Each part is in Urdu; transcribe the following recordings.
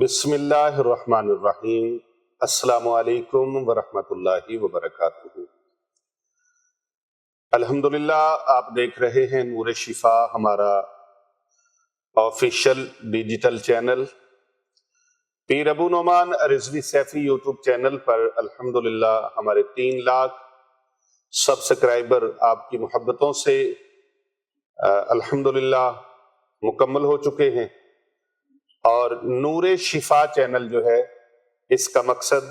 بسم اللہ الرحمن الرحیم۔ السلام علیکم ورحمۃ اللہ وبرکاتہ۔ الحمدللہ آپ دیکھ رہے ہیں نور شفا، ہمارا آفیشیل ڈیجیٹل چینل۔ پیر ابو نعمان رضوی سیفی یوٹیوب چینل پر الحمدللہ ہمارے 3 لاکھ سبسکرائبر آپ کی محبتوں سے الحمدللہ مکمل ہو چکے ہیں، اور نور شفا چینل جو ہے اس کا مقصد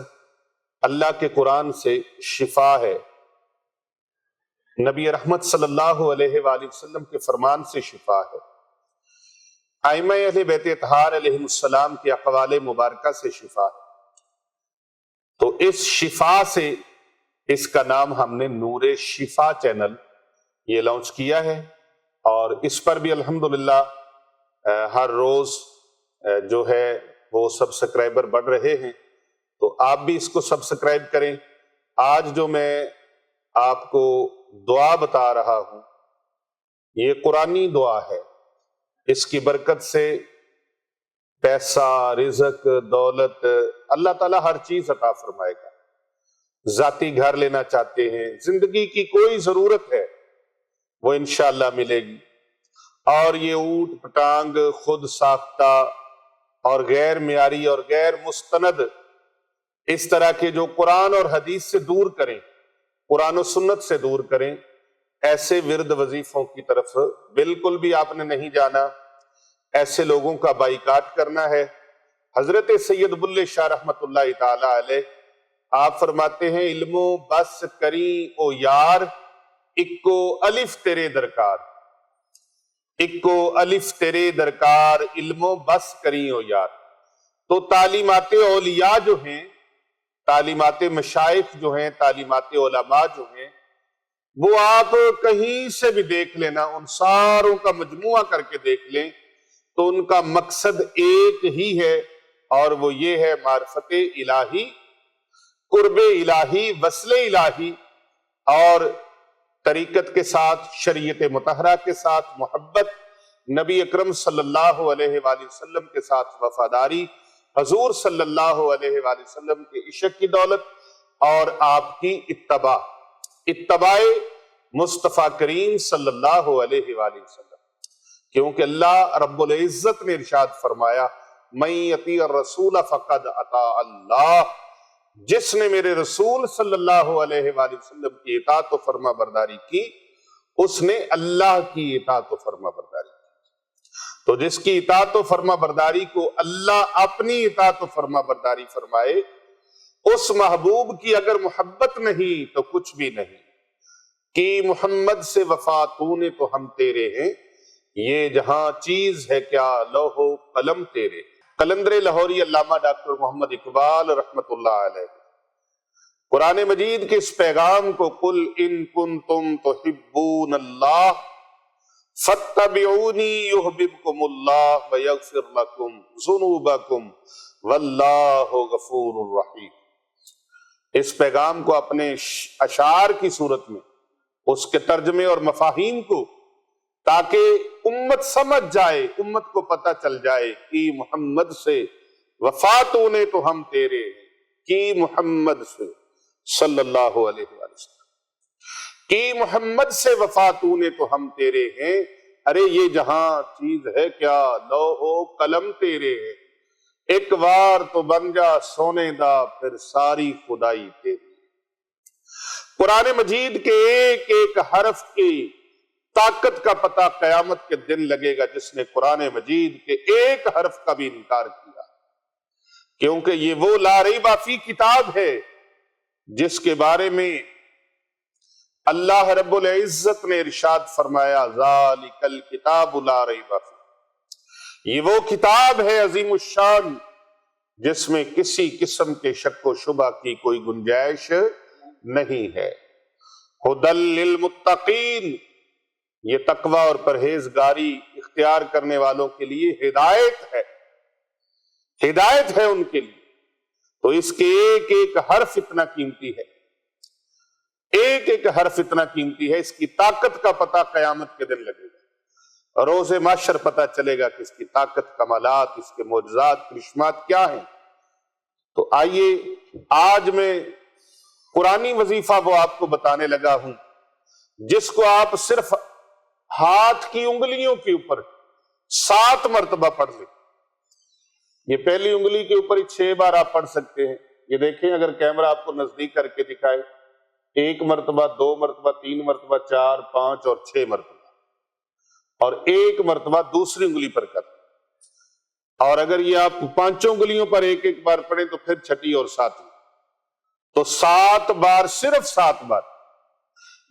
اللہ کے قرآن سے شفا ہے، نبی رحمت صلی اللہ علیہ وآلہ وسلم کے فرمان سے شفا ہے، ائمہ اہل بیت اطہار علیہ السلام کے اقوال مبارکہ سے شفا ہے۔ تو اس شفا سے اس کا نام ہم نے نور شفا چینل یہ لانچ کیا ہے، اور اس پر بھی الحمدللہ ہر روز جو ہے وہ سبسکرائبر بڑھ رہے ہیں، تو آپ بھی اس کو سبسکرائب کریں۔ آج جو میں آپ کو دعا بتا رہا ہوں یہ قرآنی دعا ہے، اس کی برکت سے پیسہ، رزق، دولت اللہ تعالیٰ ہر چیز عطا فرمائے گا۔ ذاتی گھر لینا چاہتے ہیں، زندگی کی کوئی ضرورت ہے وہ انشاءاللہ ملے گی، اور یہ اونٹ پٹانگ خود ساختہ اور غیر معیاری اور غیر مستند اس طرح کے جو قرآن اور حدیث سے دور کریں، قرآن و سنت سے دور کریں، ایسے ورد وظیفوں کی طرف بالکل بھی آپ نے نہیں جانا، ایسے لوگوں کا بائیکاٹ کرنا ہے۔ حضرت سید بلے شاہ رحمت اللہ تعالی علیہ آپ فرماتے ہیں، علمو بس کری او یار، اکو الف تیرے درکار، اکو الف تیرے درکار، علمو بس کری او یار۔ تو تعلیمات اولیاء جو ہیں، تعلیمات مشائخ جو ہیں، تعلیمات علماء جو ہیں، وہ آپ کہیں سے بھی دیکھ لینا، ان ساروں کا مجموعہ کر کے دیکھ لیں تو ان کا مقصد ایک ہی ہے، اور وہ یہ ہے معرفت الہی، قرب الہی، وصل الہی، اور طریقت کے ساتھ، شریعت مطہرہ کے ساتھ محبت، نبی اکرم صلی اللہ علیہ وآلہ وسلم کے ساتھ وفاداری، حضور صلی اللہ علیہ وآلہ وسلم کے عشق کی دولت، اور آپ کی اتباع مصطفیٰ کریم صلی اللہ علیہ وآلہ وسلم، کیونکہ اللہ رب العزت نے ارشاد فرمایا، من یطیع الرسول فقد اطاع اللہ، جس نے میرے رسول صلی اللہ علیہ وآلہ وسلم کی اطاعت و فرما برداری کی، اس نے اللہ کی اطاعت و فرما برداری کی۔ تو جس کی اطاعت و فرما برداری کو اللہ اپنی اطاعت و فرما برداری فرمائے، اس محبوب کی اگر محبت نہیں تو کچھ بھی نہیں۔ کہ محمد سے وفا تو نے تو ہم تیرے ہیں، یہ جہاں چیز ہے کیا لوح و قلم تیرے۔ قلندر لاہوری علامہ ڈاکٹر محمد اقبال رحمت اللہ علیہ قرآن مجید کے اس پیغام کو قل ان کنتم تحبون اللہ فاتبعونی یحببکم اللہ ویغفر لکم ذنوبکم واللہ غفور الرحیم۔ اس پیغام کو اپنے اشعار کی صورت میں، اس کے ترجمے اور مفاہیم کو، تاکہ امت سمجھ جائے، امت کو پتہ چل جائے کہ محمد سے وفا تو نے تو ہم تیرے ہیں، کہ محمد سے صلی اللہ علیہ وآلہ وسلم، کہ محمد سے وفا تو نے تو ہم تیرے ہیں، ارے یہ جہاں چیز ہے کیا لوح و قلم تیرے ہیں، ایک وار تو بن جا سونے دا پھر ساری خدائی تیری۔ قرآن مجید کے ایک ایک حرف کی طاقت کا پتہ قیامت کے دن لگے گا جس نے قرآن مجید کے ایک حرف کا بھی انکار کیا، کیونکہ یہ وہ لا ریب فی کتاب ہے جس کے بارے میں اللہ رب العزت نے ارشاد فرمایا، ذالک الکتاب لا ریب فیہ، یہ وہ کتاب ہے عظیم الشان جس میں کسی قسم کے شک و شبہ کی کوئی گنجائش نہیں ہے۔ ھدی للمتقین، یہ تقوی اور پرہیزگاری اختیار کرنے والوں کے لیے ہدایت ہے، ہدایت ہے ان کے لیے۔ تو اس کے ایک ایک حرف اتنا قیمتی ہے، ایک ایک حرف اتنا قیمتی ہے، اس کی طاقت کا پتہ قیامت کے دن لگے گا۔ روز محشر پتہ چلے گا کہ اس کی طاقت، کمالات، اس کے معجزات، کرشمات کیا ہیں۔ تو آئیے آج میں قرآنی وظیفہ وہ آپ کو بتانے لگا ہوں جس کو آپ صرف ہاتھ کی انگلیوں کے اوپر 7 مرتبہ پڑھ لیں۔ یہ پہلی انگلی کے اوپر ہی 6 بار آپ پڑھ سکتے ہیں۔ یہ دیکھیں اگر کیمرہ آپ کو نزدیک کر کے دکھائے، 1 مرتبہ، 2 مرتبہ، 3 مرتبہ، 4، 5 اور 6 مرتبہ، اور 1 مرتبہ دوسری انگلی پر کر۔ اور اگر یہ آپ 5 انگلیوں پر 1 بار پڑھیں تو پھر 6 اور 7، تو 7 بار، صرف 7 بار،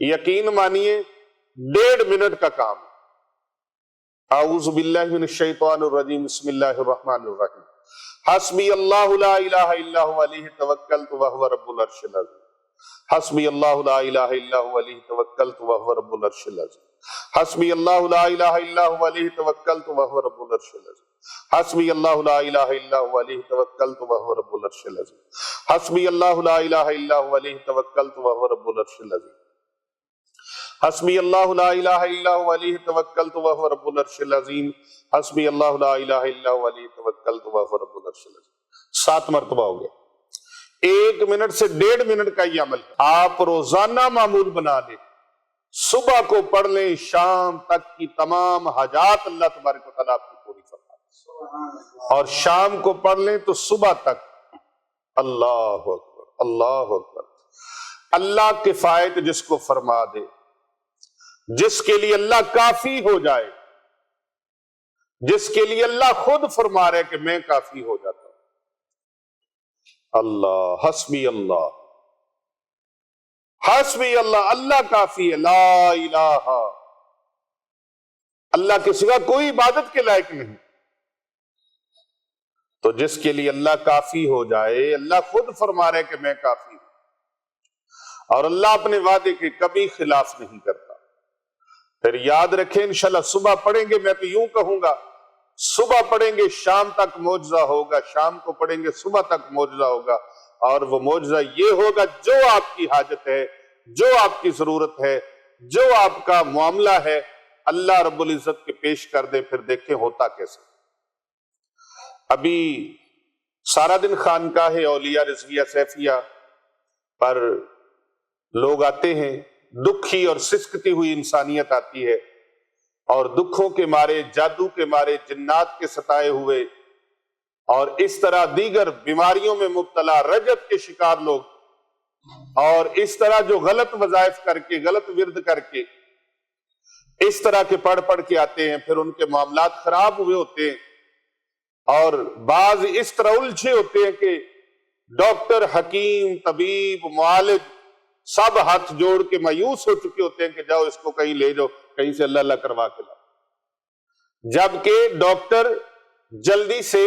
یقین مانیے 1.5 منٹ کا کام ہے۔ اعوذ باللہ من الشیطان الرجیم، بسم اللہ الرحمن الرحیم، حسبی اللہ لا الہ الا هو علیہ توکلت وہو رب العرش العظیم، حسبی اللہ لا الہ الا هو علیہ توکلت وہو رب العرش العظیم، حسبی اللہ لا الہ الا هو علیہ توکلت وہو رب العرش العظیم، حسبی اللہ لا الہ الا هو علیہ توکلت وہو رب العرش العظیم، حسبی اللہ لا الہ الا هو علیہ توکلت وہو رب العرش العظیم، حسبی اللہ لا الہ الا هو علیہ توکلت وہو رب العرش العظیم، حسبی اللہ لا الہ الا هو علیہ توکلت وہو رب العرش العظیم۔ 7 مرتبہ ہو گیا۔ 1 منٹ سے 1.5 منٹ کا یہ عمل آپ روزانہ معمول بنا لیں۔ صبح کو پڑھ لیں، شام تک کی تمام حاجات اللہ تبارک و تعالیٰ آپ کی پوری فرما دے، اور شام کو پڑھ لیں تو صبح تک۔ اللہ اکبر، اللہ اکبر۔ اللہ کفایت جس کو فرما دے، جس کے لیے اللہ کافی ہو جائے، جس کے لیے اللہ خود فرما رہے کہ میں کافی ہو جاتا ہوں۔ اللہ، حسبی اللہ، حسبی اللہ، اللہ کافی ہے، لا الہ، اللہ کے سوا کوئی عبادت کے لائق نہیں۔ تو جس کے لیے اللہ کافی ہو جائے، اللہ خود فرما رہے کہ میں کافی ہوں، اور اللہ اپنے وعدے کے کبھی خلاف نہیں کرتا۔ پھر یاد رکھیں انشاءاللہ صبح پڑھیں گے، میں تو یوں کہوں گا صبح پڑھیں گے شام تک معجزہ ہوگا، شام کو پڑھیں گے صبح تک معجزہ ہوگا، اور وہ معجزہ یہ ہوگا جو آپ کی حاجت ہے، جو آپ کی ضرورت ہے، جو آپ کا معاملہ ہے، اللہ رب العزت کے پیش کر دے، پھر دیکھیں ہوتا کیسے۔ ابھی سارا دن خانقاہ اولیاء رضویہ سیفیہ پر لوگ آتے ہیں، دکھی اور سسکتی ہوئی انسانیت آتی ہے، اور دکھوں کے مارے، جادو کے مارے، جنات کے ستائے ہوئے، اور اس طرح دیگر بیماریوں میں مبتلا، رجت کے شکار لوگ، اور اس طرح جو غلط وظائف کر کے، غلط ورد کر کے، اس طرح کے پڑھ کے آتے ہیں، پھر ان کے معاملات خراب ہوئے ہوتے ہیں، اور بعض اس طرح الجھے ہوتے ہیں کہ ڈاکٹر، حکیم، طبیب، معالج سب ہاتھ جوڑ کے مایوس ہو چکے ہوتے ہیں کہ جاؤ اس کو کہیں لے جاؤ، کہیں سے اللہ اللہ کروا کے لاؤ۔ جبکہ ڈاکٹر جلدی سے،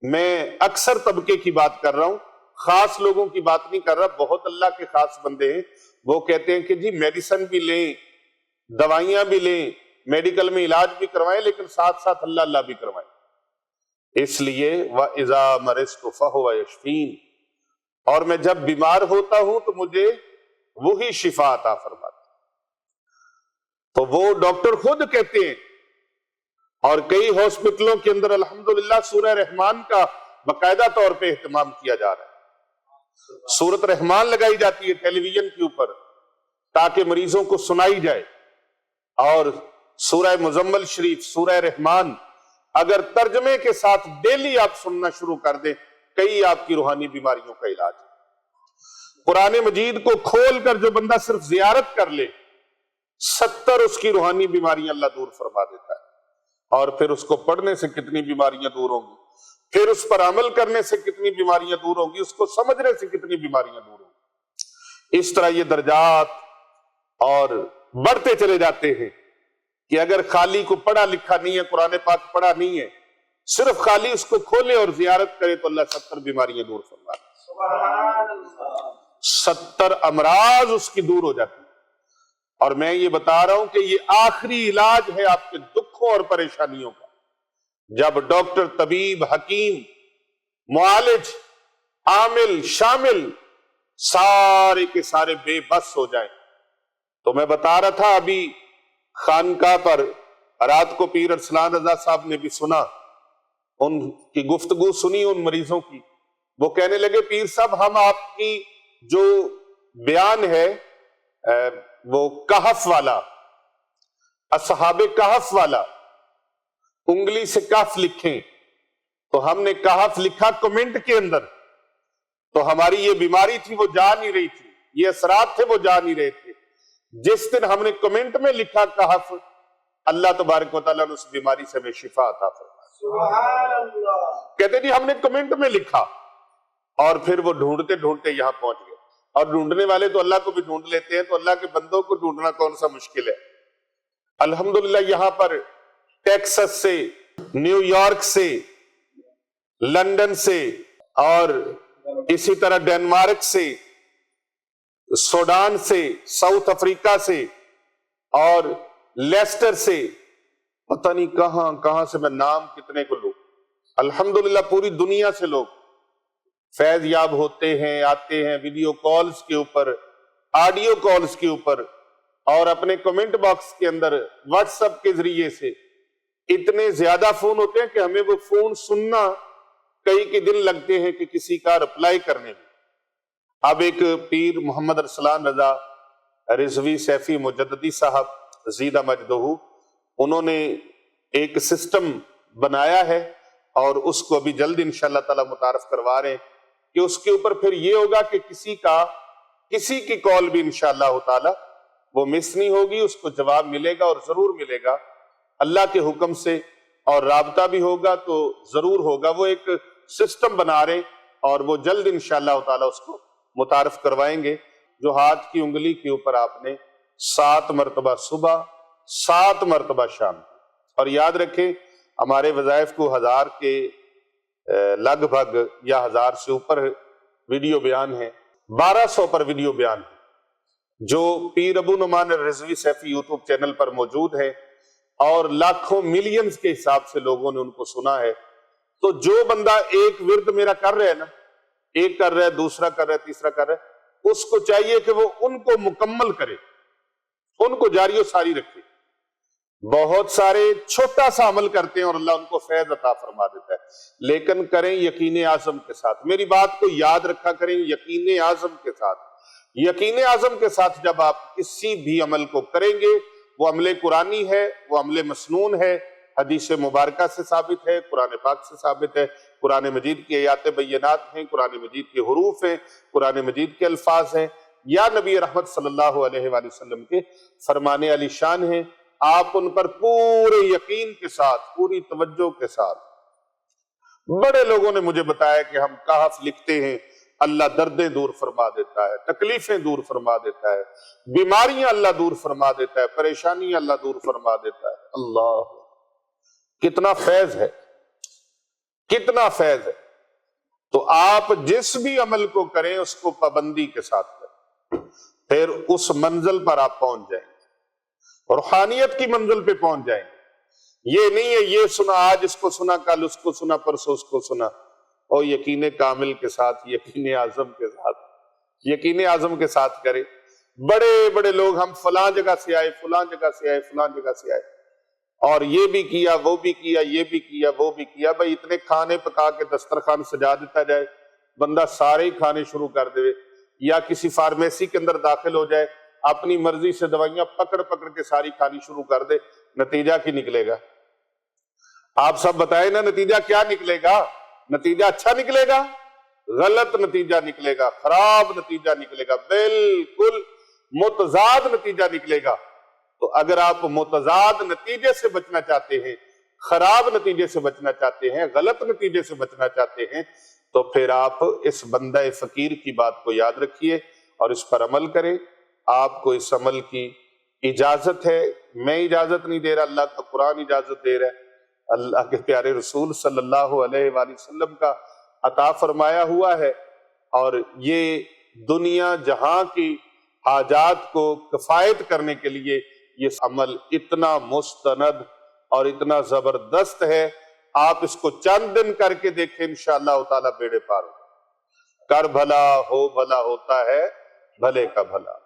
میں اکثر طبقے کی بات کر رہا ہوں، خاص لوگوں کی بات نہیں کر رہا، بہت اللہ کے خاص بندے ہیں، وہ کہتے ہیں کہ جی میڈیسن بھی لیں، دوائیاں بھی لیں، میڈیکل میں علاج بھی کروائیں، لیکن ساتھ ساتھ اللہ اللہ بھی کروائیں۔ اس لیے وَإِذَا مَرِضْتُ فَهُوَ يَشْفِينِ، اور میں جب بیمار ہوتا ہوں تو مجھے وہی شفا عطا فرماتا۔ تو وہ ڈاکٹر خود کہتے ہیں، اور کئی ہاسپٹلوں کے اندر الحمدللہ سورہ رحمان کا باقاعدہ طور پہ اہتمام کیا جا رہا ہے، سورۃ رحمان لگائی جاتی ہے ٹیلی ویژن کے اوپر تاکہ مریضوں کو سنائی جائے، اور سورہ مزمل شریف، سورہ رحمان اگر ترجمے کے ساتھ ڈیلی آپ سننا شروع کر دیں، کئی آپ کی روحانی بیماریوں کا علاج ہے۔ قرآن مجید کو کھول کر جو بندہ صرف زیارت کر لے، 70 اس کی روحانی بیماریاں اللہ دور فرما دیتا ہے، اور پھر اس کو پڑھنے سے کتنی بیماریاں دور ہوں گی، پھر اس پر عمل کرنے سے کتنی بیماریاں دور ہوں گی، اس کو سمجھنے سے کتنی بیماریاں دور ہوں گی۔ اس طرح یہ درجات اور بڑھتے چلے جاتے ہیں کہ اگر خالی کو پڑھا لکھا نہیں ہے، قرآن پاک پڑھا نہیں ہے، صرف خالی اس کو کھولے اور زیارت کرے تو اللہ 70 بیماریاں دور فرما دے، 70 امراض اس کی دور ہو جاتی ہیں۔ اور میں یہ بتا رہا ہوں کہ یہ آخری علاج ہے آپ کے دکھوں اور پریشانیوں کا۔ جب ڈاکٹر، طبیب، حکیم، معالج، عامل، شامل سارے کے سارے بے بس ہو جائیں۔ تو میں بتا رہا تھا ابھی خانقاہ پر رات کو پیر ارسلان رضا صاحب نے بھی سنا، ان کی گفتگو سنی ان مریضوں کی، وہ کہنے لگے پیر صاحب ہم آپ کی جو بیان ہے وہ کہف والا، اصحاب کہف والا، انگلی سے کہف لکھیں، تو ہم نے کہف لکھا کمنٹ کے اندر، تو ہماری یہ بیماری تھی وہ جا نہیں رہی تھی، یہ اثرات تھے وہ جا نہیں رہے تھے۔ جس دن ہم نے کمنٹ میں لکھا کہف، اللہ تبارک و تعالیٰ نے اس بیماری سے ہمیں شفا عطا فرمائی۔ سبحان اللہ۔ کہتے جی ہم نے کمنٹ میں لکھا، اور پھر وہ ڈھونڈتے ڈھونڈتے یہاں پہنچ گئے، اور ڈھونڈنے والے تو اللہ کو بھی ڈھونڈ لیتے ہیں، تو اللہ کے بندوں کو ڈھونڈنا کون سا مشکل ہے۔ الحمدللہ یہاں پر ٹیکسس سے، نیو یارک سے، لندن سے، اور اسی طرح ڈنمارک سے، سوڈان سے، ساؤتھ افریقہ سے، اور لیسٹر سے، پتہ نہیں کہاں کہاں سے، میں نام کتنے کو لوں، الحمدللہ پوری دنیا سے لوگ فیض یاب ہوتے ہیں، آتے ہیں ویڈیو کالز کے اوپر، آڈیو کالز کے اوپر، اور اپنے کمنٹ باکس کے اندر واٹس ایپ کے ذریعے سے اتنے زیادہ فون ہوتے ہیں کہ ہمیں وہ فون سننا کئی کے دن لگتے ہیں کہ کسی کا رپلائی کرنے میں۔ اب ایک پیر محمد ارسلان رضا رضوی سیفی مجددی صاحب زیدہ مجدہ، انہوں نے ایک سسٹم بنایا ہے، اور اس کو ابھی جلد انشاءاللہ تعالی متعارف کروا رہے ہیں، کہ اس کے اوپر پھر یہ ہوگا کہ کسی کی کال بھی انشاءاللہ تعالی وہ مس نہیں ہوگی، اس کو جواب ملے گا، اور ضرور ملے گا اللہ کے حکم سے، اور رابطہ بھی ہوگا تو ضرور ہوگا۔ وہ ایک سسٹم بنا رہے، اور وہ جلد انشاءاللہ تعالی اس کو متعارف کروائیں گے، جو ہاتھ کی انگلی کے اوپر آپ نے 7 مرتبہ صبح، 7 مرتبہ شام، اور یاد رکھیں ہمارے وظائف کو 1000 کے لگ بھگ یا 1000 سے اوپر ویڈیو بیان ہیں، 1200 پر ویڈیو بیان ہیں جو پیر ابو نعمان الرضوی سیفی یوٹیوب چینل پر موجود ہیں، اور لاکھوں ملینز کے حساب سے لوگوں نے ان کو سنا ہے۔ تو جو بندہ ایک ورد میرا کر رہا ہے نا، ایک کر رہا ہے، دوسرا کر رہا ہے، تیسرا کر رہا ہے، اس کو چاہیے کہ وہ ان کو مکمل کرے، ان کو جاری و ساری رکھے۔ بہت سارے چھوٹا سا عمل کرتے ہیں اور اللہ ان کو فیض عطا فرما دیتا ہے، لیکن کریں یقین عظم کے ساتھ۔ میری بات کو یاد رکھا کریں، یقین عظم کے ساتھ۔ یقین عظم کے ساتھ جب آپ کسی بھی عمل کو کریں گے، وہ عمل قرآنی ہے، وہ عمل مسنون ہے، حدیث مبارکہ سے ثابت ہے، قرآن پاک سے ثابت ہے، قرآن مجید کی آیات بینات ہیں، قرآن مجید کے حروف ہیں، قرآن مجید کے الفاظ ہیں، یا نبی رحمت صلی اللہ علیہ وآلہ وسلم کے فرمان علی شان ہیں۔ آپ ان پر پورے یقین کے ساتھ، پوری توجہ کے ساتھ۔ بڑے لوگوں نے مجھے بتایا کہ ہم کہف لکھتے ہیں، اللہ دردیں دور فرما دیتا ہے، تکلیفیں دور فرما دیتا ہے، بیماریاں اللہ دور فرما دیتا ہے، پریشانیاں اللہ دور فرما دیتا ہے۔ اللہ، کتنا فیض ہے، کتنا فیض ہے۔ تو آپ جس بھی عمل کو کریں اس کو پابندی کے ساتھ کریں، پھر اس منزل پر آپ پہنچ جائیں، روحانیت کی منزل پہ پہنچ جائیں۔ یہ نہیں ہے یہ سنا آج اس کو سنا، کل اس کو سنا، پرسوں اس کو سنا، اور یقین کامل کے ساتھ، یقین اعظم کے ساتھ، یقین اعظم کے ساتھ کرے۔ بڑے بڑے لوگ ہم فلاں جگہ سے آئے، فلاں جگہ سے آئے، فلاں جگہ سے آئے، اور یہ بھی کیا، وہ بھی کیا، یہ بھی کیا، وہ بھی کیا۔ بھائی اتنے کھانے پکا کے دسترخوان سجا دیتا جائے، بندہ سارے ہی کھانے شروع کر دے، یا کسی فارمیسی کے اندر داخل ہو جائے، اپنی مرضی سے دوائیاں پکڑ پکڑ کے ساری کھانی شروع کر دے، نتیجہ کی نکلے گا؟ آپ سب بتائیں نا، نتیجہ کیا نکلے گا؟ نتیجہ اچھا نکلے گا؟ غلط نتیجہ نکلے گا، خراب نتیجہ نکلے گا، بالکل متضاد نتیجہ نکلے گا۔ تو اگر آپ متضاد نتیجے سے بچنا چاہتے ہیں، خراب نتیجے سے بچنا چاہتے ہیں، غلط نتیجے سے بچنا چاہتے ہیں، تو پھر آپ اس بندہ فقیر کی بات کو یاد رکھیے اور اس پر عمل کریں۔ آپ کو اس عمل کی اجازت ہے، میں اجازت نہیں دے رہا، اللہ کا قرآن اجازت دے رہا ہے، اللہ کے پیارے رسول صلی اللہ علیہ وآلہ وسلم کا عطا فرمایا ہوا ہے، اور یہ دنیا جہاں کی حاجات کو کفایت کرنے کے لیے یہ عمل اتنا مستند اور اتنا زبردست ہے۔ آپ اس کو چند دن کر کے دیکھیں، انشاءاللہ تعالی بیڑے پار ہو، کر بھلا ہو بھلا ہوتا ہے بھلے کا بھلا۔